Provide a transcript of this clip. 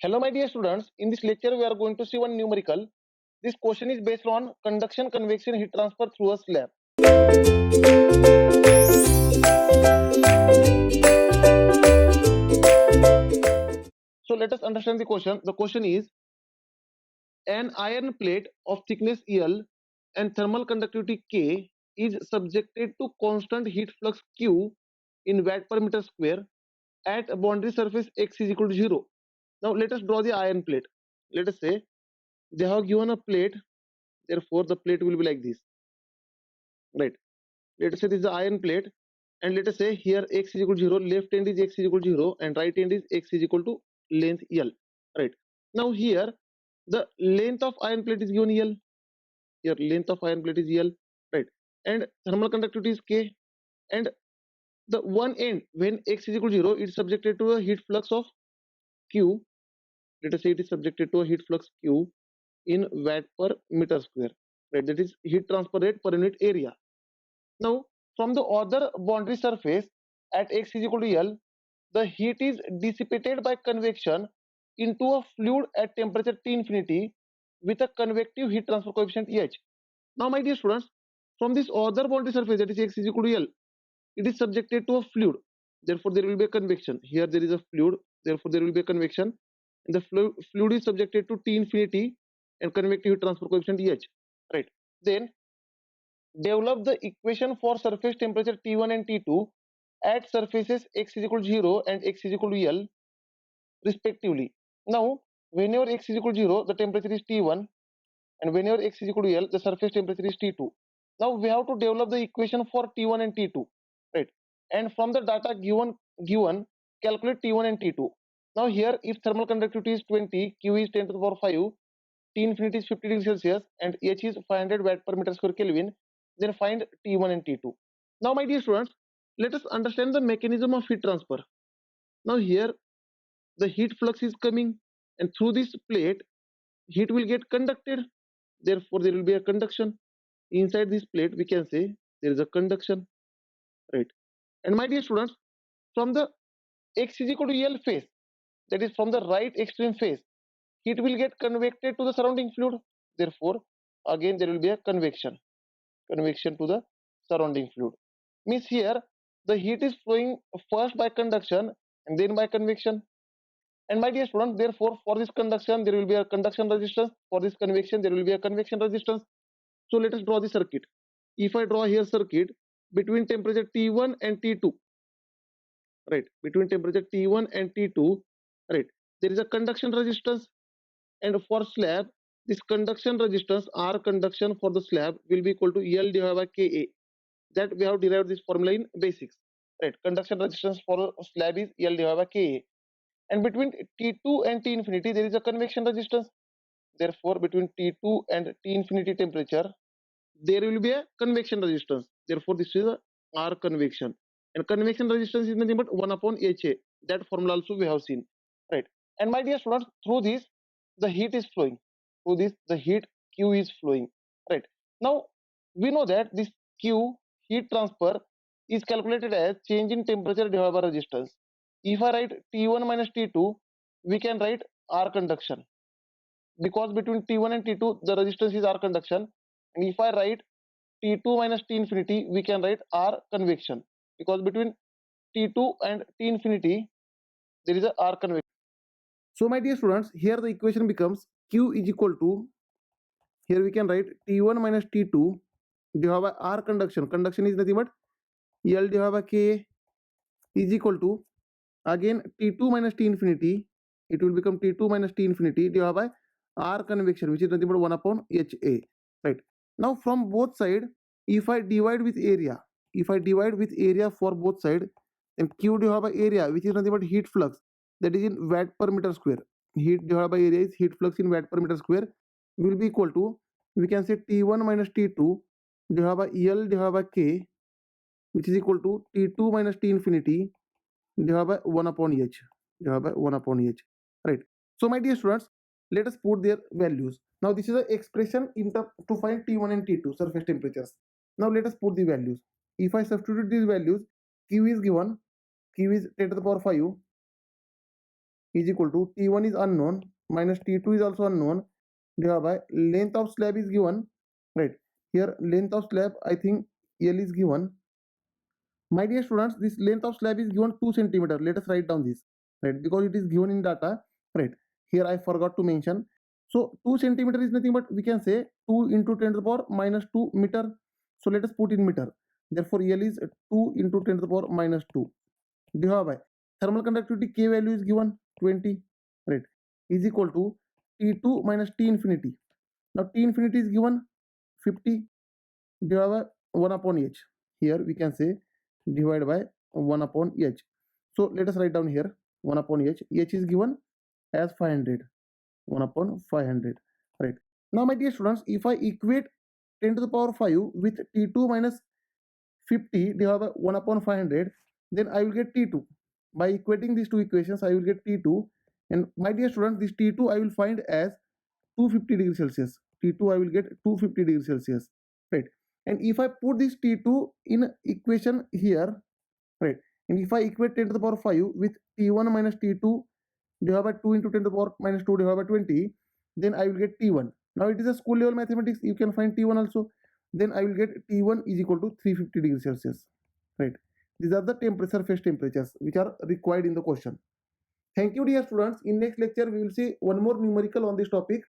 Hello, my dear students. In this lecture, we are going to see one numerical. This question is based on conduction, convection, heat transfer through a slab. So let us understand the question. The question is, an iron plate of thickness L and thermal conductivity K is subjected to constant heat flux Q in watt per meter square at a boundary surface X is equal to 0. Now let us draw the iron plate. Let us say they have given a plate, therefore the plate will be like this, right? Let us say this is the iron plate, and let us say here X is equal to 0, left end is X is equal to 0, and right end is X is equal to length L, right? Now here the length of iron plate is given L. Here length of iron plate is L, right? And thermal conductivity is K, and the one end when X is equal to 0, it is subjected to a heat flux of Q. Let us say it is subjected to a heat flux Q in watt per meter square, right? That is heat transfer rate per unit area. Now from the other boundary surface at X is equal to L, the heat is dissipated by convection into a fluid at temperature T infinity with a convective heat transfer coefficient H. Now my dear students, from this other boundary surface, that is X is equal to L, it is subjected to a fluid, therefore there will be a convection. Here there is a fluid, therefore there will be a convection, and the fluid is subjected to T infinity and convective heat transfer coefficient H, right? Then develop the equation for surface temperature T1 and T2 at surfaces X is equal to 0 and X is equal to L respectively. Now whenever X is equal to 0, the temperature is T1, and whenever X is equal to L, the surface temperature is T2. Now we have to develop the equation for T1 and T2, right? And from the data given, calculate T1 and T2. Now here, if thermal conductivity is 20, Q is 10 to the power 5, T infinity is 50 degrees Celsius, and H is 500 watt per meter square Kelvin, then find T1 and T2. Now my dear students, let us understand the mechanism of heat transfer. Now here, the heat flux is coming, and through this plate, heat will get conducted, therefore there will be a conduction. Inside this plate we can say there is a conduction, right? And my dear students, from the X is equal to L phase, that is from the right extreme phase, heat will get convected to the surrounding fluid, therefore again there will be a convection to the surrounding fluid. Means here the heat is flowing first by conduction and then by convection. And my dear students, therefore for this conduction there will be a conduction resistance, for this convection there will be a convection resistance. So let us draw the circuit. If I draw here circuit between temperature T1 and T2, right? Between temperature T1 and T2, right? There is a conduction resistance, and for slab, this conduction resistance R conduction for the slab will be equal to L divided by Ka. That we have derived this formula in basics, right? Conduction resistance for a slab is L divided by Ka. And between T2 and T infinity, there is a convection resistance. Therefore, between T2 and T infinity temperature, there will be a convection resistance. Therefore, this is a R convection. And convection resistance is nothing but 1 upon HA. That formula also we have seen, right? And my dear students, through this, the heat is flowing. Through this, the heat Q is flowing, right? Now, we know that this Q, heat transfer, is calculated as change in temperature divided by resistance. If I write T1 minus T2, we can write R conduction, because between T1 and T2 the resistance is R conduction, and if I write T2 minus T infinity, we can write R convection, because between T2 and T infinity there is a R convection. So my dear students, here the equation becomes Q is equal to, here we can write T1 minus T2 divided by R conduction. Conduction is nothing but L divided by K is equal to, again T2 minus T infinity, it will become T2 minus T infinity divided by R convection, which is nothing but 1 upon HA, right? Now from both side, if I divide with area, for both side, then Q divided by area, which is nothing but heat flux, that is in watt per meter square. Heat divided by area is heat flux in watt per meter square, will be equal to, we can say T1 minus T2 divided by L divided by K, which is equal to T2 minus T infinity divided by 1 upon H, right? So my dear students, let us put their values. Now this is an expression to find T1 and T2 surface temperatures. Now let us put the values. If I substitute these values, Q is given, Q is 10 to the power 5, is equal to T1 is unknown minus T2 is also unknown divided by length of slab is given, right? Here length of slab, I think L is given. My dear students, this length of slab is given 2 centimeter. Let us write down this, right? Because it is given in data, right? Here I forgot to mention. So 2 centimeter is nothing but we can say 2 into 10 to the power minus 2 meter. So let us put in meter. Therefore L is 2 into 10 to the power minus 2 divided by thermal conductivity K value is given 20, right? Is equal to T2 minus T infinity. Now T infinity is given 50 divided by 1 upon H. Here we can say divided by 1 upon H. So let us write down here 1 upon H. H is given as 500, 1 upon 500, right? Now my dear students, if I equate 10 to the power 5 with T2 minus 50 divided by 1 upon 500, then I will get T2. By equating these two equations, I will get T2. And my dear students, this T2 I will find as 250 degrees Celsius. T2 I will get 250 degrees Celsius, right? And if I put this T2 in equation here, right? And if I equate 10 to the power 5 with T1 minus T2 divided by 2 into 10 to the power minus 2 divided by 20, then I will get T1. Now it is a school level mathematics. You can find T1 also. Then I will get T1 is equal to 350 degrees Celsius, right? These are the temperature, surface temperatures which are required in the question. Thank you, dear students. In next lecture, we will see one more numerical on this topic.